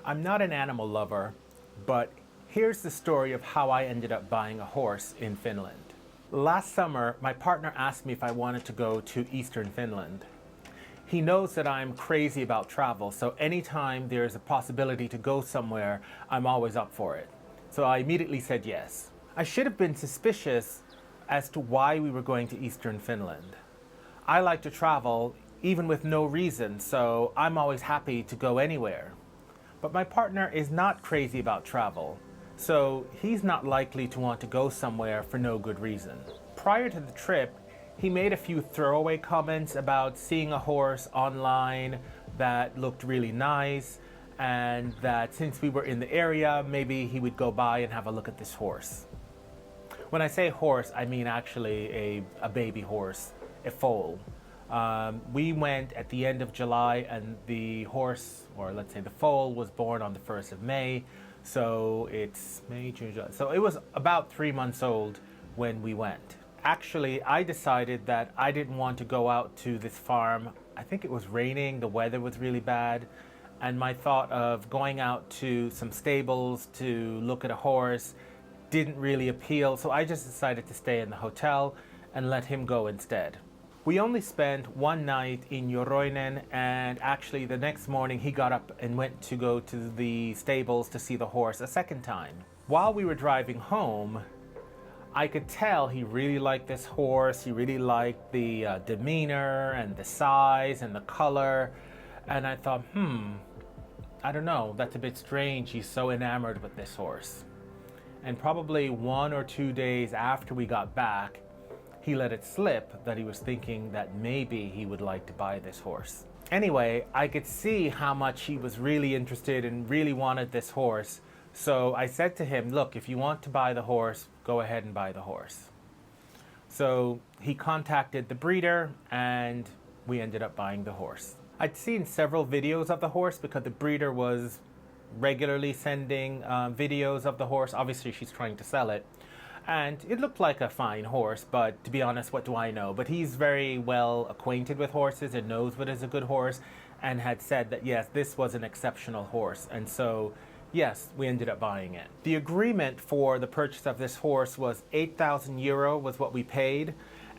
I'm not an animal lover, but here's the story of how I ended up buying a horse in Finland. Last summer, my partner asked me if I wanted to go to Eastern Finland. He knows that I'm crazy about travel, so anytime there's a possibility to go somewhere, I'm always up for it. So I immediately said yes. I should have been suspicious as to why we were going to Eastern Finland. I like to travel even with no reason, so I'm always happy to go anywhere. But my partner is not crazy about travel, so he's not likely to want to go somewhere for no good reason. Prior to the trip, he made a few throwaway comments about seeing a horse online that looked really nice, and that since we were in the area, maybe he would go by and have a look at this horse. When I say horse, I mean actually a baby horse, a foal. We went at the end of July, and the horse, or let's say the foal, was born on the 1st of May. So it's May, June, July. So it was about 3 months old when we went. Actually, I decided that I didn't want to go out to this farm. I think it was raining, the weather was really bad. And my thought of going out to some stables to look at a horse didn't really appeal. So I just decided to stay in the hotel and let him go instead. We only spent one night in Joroinen, and actually the next morning he got up and went to go to the stables to see the horse a second time. While we were driving home, I could tell he really liked this horse. He really liked the demeanor and the size and the color. And I thought, I don't know, that's a bit strange. He's so enamored with this horse. And probably 1 or 2 days after we got back, he let it slip that he was thinking that maybe he would like to buy this horse. Anyway, I could see how much he was really interested and really wanted this horse. So I said to him, look, if you want to buy the horse, go ahead and buy the horse. So he contacted the breeder and we ended up buying the horse. I'd seen several videos of the horse because the breeder was regularly sending videos of the horse. Obviously, she's trying to sell it. And it looked like a fine horse, but to be honest, what do I know? But he's very well acquainted with horses and knows what is a good horse, and had said that, yes, this was an exceptional horse. And so, yes, we ended up buying it. The agreement for the purchase of this horse was 8,000 euro was what we paid.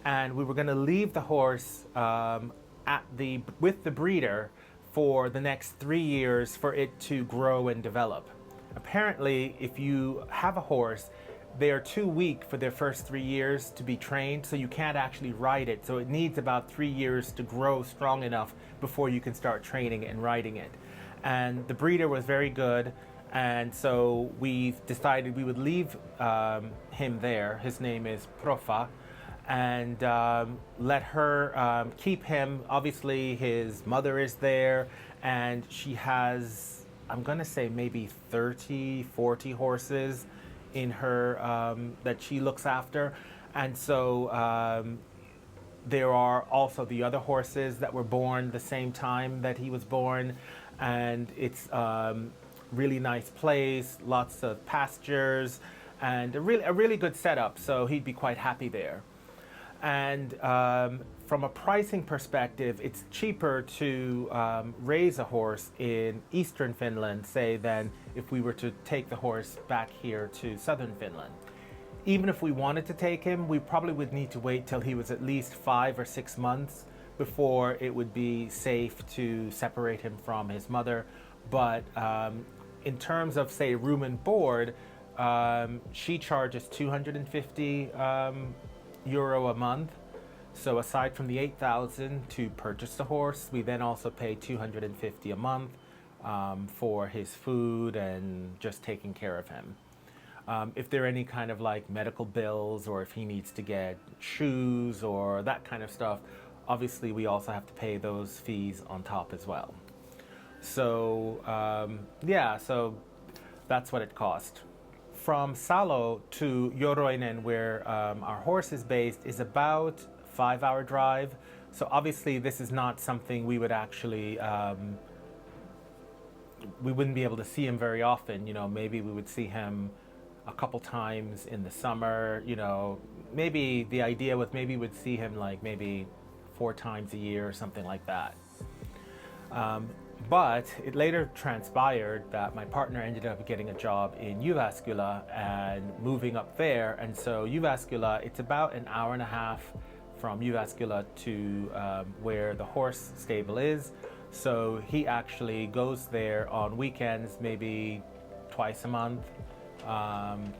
And we were going to leave the horse with the breeder for the next 3 years for it to grow and develop. Apparently, if you have a horse, they are too weak for their first 3 years to be trained, so you can't actually ride it. So it needs about 3 years to grow strong enough before you can start training it and riding it. And the breeder was very good, and so we decided we would leave him there. His name is Profa, and let her keep him. Obviously, his mother is there, and she has, I'm gonna say maybe 30, 40 horses in her that she looks after. And so there are also the other horses that were born the same time that he was born, and it's really nice place, lots of pastures, and a really good setup, so he'd be quite happy there. And from a pricing perspective, it's cheaper to raise a horse in eastern Finland, say, than if we were to take the horse back here to southern Finland. Even if we wanted to take him, we probably would need to wait till he was at least 5 or 6 months before it would be safe to separate him from his mother. But in terms of, say, room and board, she charges 250 euro a month. So aside from the 8,000 to purchase the horse, we then also pay 250 a month for his food and just taking care of him. If there are any kind of like medical bills, or if he needs to get shoes or that kind of stuff, obviously we also have to pay those fees on top as well. So so that's what it cost. From Salo to Joroinen, where our horse is based, is about 5-hour drive. So obviously this is not something we would actually, we wouldn't be able to see him very often. You know, maybe we would see him a couple times in the summer. You know, maybe the idea was maybe we'd see him like maybe 4 times a year or something like that. But it later transpired that my partner ended up getting a job in Jyväskylä and moving up there. And so Jyväskylä, it's about an hour and a half from Jyväskylä to where the horse stable is. So he actually goes there on weekends, maybe twice a month,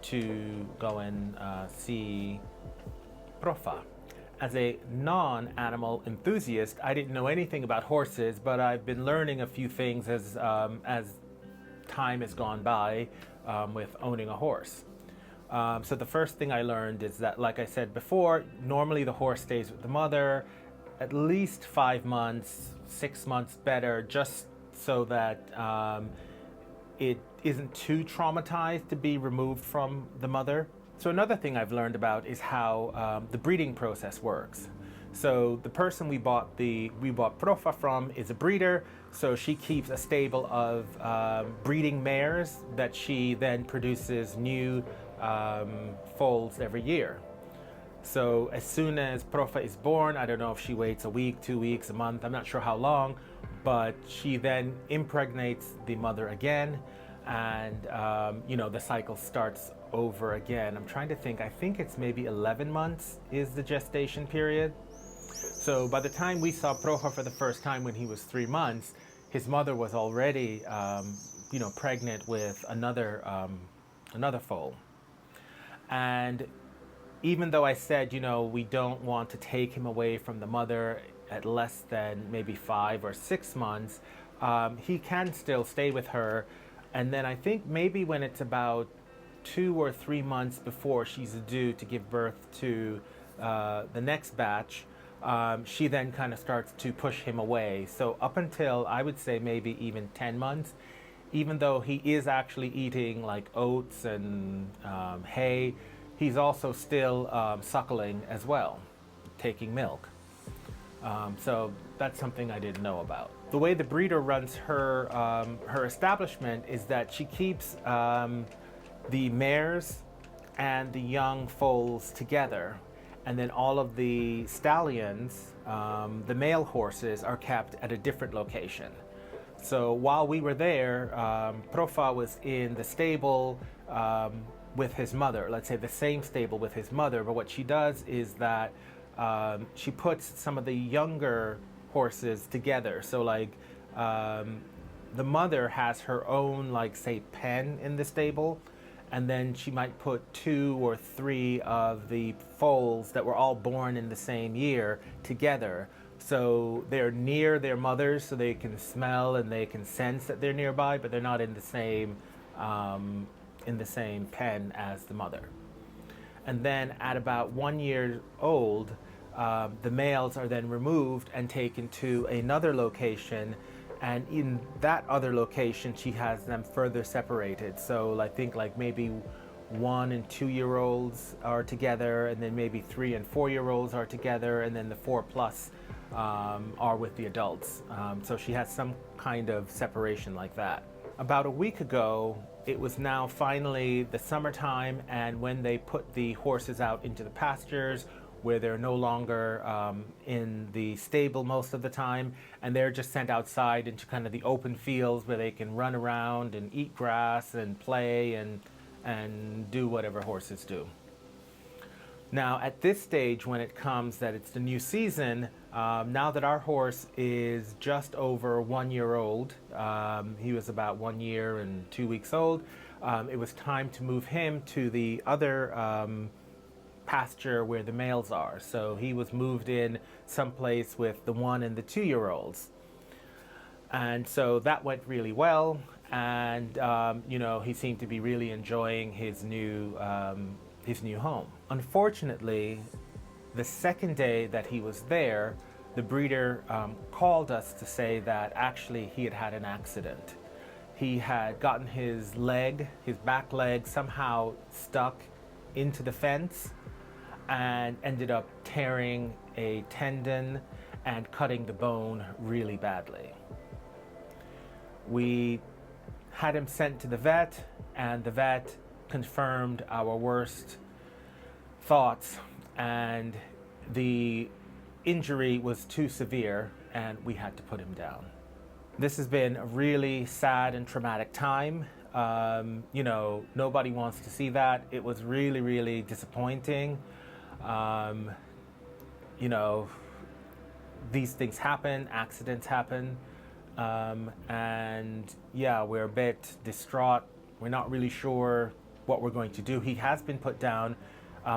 to go and see Profa. As a non-animal enthusiast, I didn't know anything about horses, but I've been learning a few things as time has gone by with owning a horse. So the first thing I learned is that, like I said before, normally the horse stays with the mother at least 5 months, 6 months better, just so that it isn't too traumatized to be removed from the mother. So another thing I've learned about is how the breeding process works. So the person we bought Profa from is a breeder, so she keeps a stable of breeding mares that she then produces new foals every year. So as soon as Profa is born, I don't know if she waits a week, 2 weeks, a month, I'm not sure how long, but she then impregnates the mother again, and the cycle starts over again. I'm trying to think, I think it's maybe 11 months is the gestation period. So by the time we saw Profa for the first time when he was 3 months, his mother was already pregnant with another foal. And even though I said, we don't want to take him away from the mother at less than maybe 5 or 6 months, he can still stay with her. And then I think maybe when it's about 2 or 3 months before she's due to give birth to the next batch, she then kind of starts to push him away. So up until, I would say, maybe even 10 months, even though he is actually eating like oats and hay, he's also still suckling as well, taking milk. So that's something I didn't know about. The way the breeder runs her establishment is that she keeps the mares and the young foals together, and then all of the stallions, the male horses, are kept at a different location. So while we were there, Profa was in the stable with his mother, let's say the same stable with his mother, but what she does is that she puts some of the younger horses together. So like the mother has her own, like, say, pen in the stable, and then she might put 2 or 3 of the foals that were all born in the same year together. So they're near their mothers, so they can smell and they can sense that they're nearby, but they're not in the same pen as the mother. And then at about 1 year old, the males are then removed and taken to another location, and in that other location she has them further separated. So I think like maybe 1 and 2 year olds are together, and then maybe 3 and 4 year olds are together, and then the 4 plus are with the adults. So she has some kind of separation like that. About a week ago, it was now finally the summertime, and when they put the horses out into the pastures, where they're no longer in the stable most of the time, and they're just sent outside into kind of the open fields where they can run around and eat grass and play and do whatever horses do. Now at this stage, when it comes that it's the new season, now that our horse is just over 1 year old, he was about 1 year and 2 weeks old, it was time to move him to the other pasture where the males are. So he was moved in someplace with the 1 and the 2 year olds. And so that went really well, and he seemed to be really enjoying his new home. Unfortunately, the second day that he was there, the breeder called us to say that actually he had had an accident. He had gotten his back leg somehow stuck into the fence and ended up tearing a tendon and cutting the bone really badly. We had him sent to the vet, and the vet confirmed our worst thoughts, and the injury was too severe and we had to put him down. This has been a really sad and traumatic time. You know, nobody wants to see that. It was really, really disappointing. You know, these things happen, accidents happen. And yeah, we're a bit distraught. We're not really sure what we're going to do. He has been put down.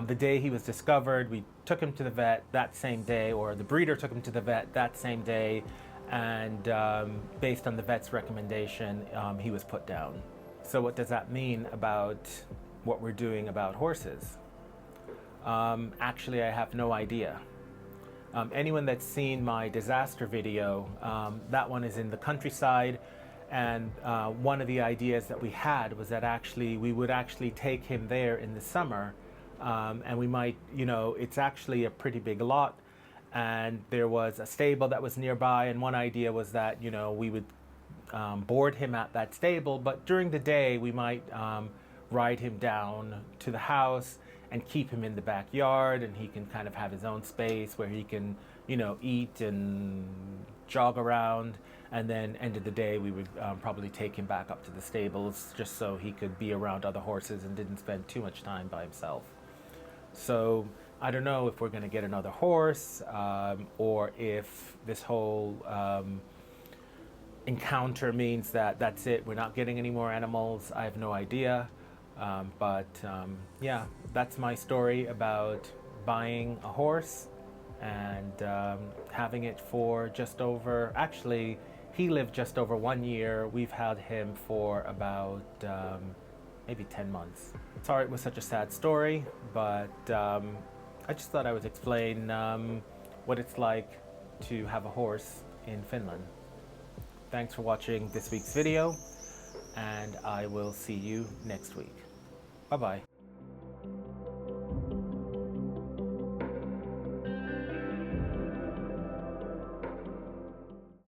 The day he was discovered, we took him to the vet that same day, or the breeder took him to the vet that same day, and based on the vet's recommendation, he was put down. So what does that mean about what we're doing about horses? Actually, I have no idea. Anyone that's seen my disaster video, that one is in the countryside, and one of the ideas that we had was that actually we would actually take him there in the summer, and we might, you know, it's actually a pretty big lot, and there was a stable that was nearby, and one idea was that, you know, we would board him at that stable, but during the day we might ride him down to the house and keep him in the backyard, and he can kind of have his own space where he can, you know, eat and jog around. And then end of the day, we would probably take him back up to the stables just so he could be around other horses and didn't spend too much time by himself. So I don't know if we're going to get another horse, or if this whole encounter means that that's it, we're not getting any more animals. I have no idea. Yeah, that's my story about buying a horse and having it for just over, actually, he lived just over 1 year. We've had him for about maybe 10 months. Sorry it was such a sad story, but I just thought I would explain what it's like to have a horse in Finland. Thanks for watching this week's video, and I will see you next week. Bye-bye.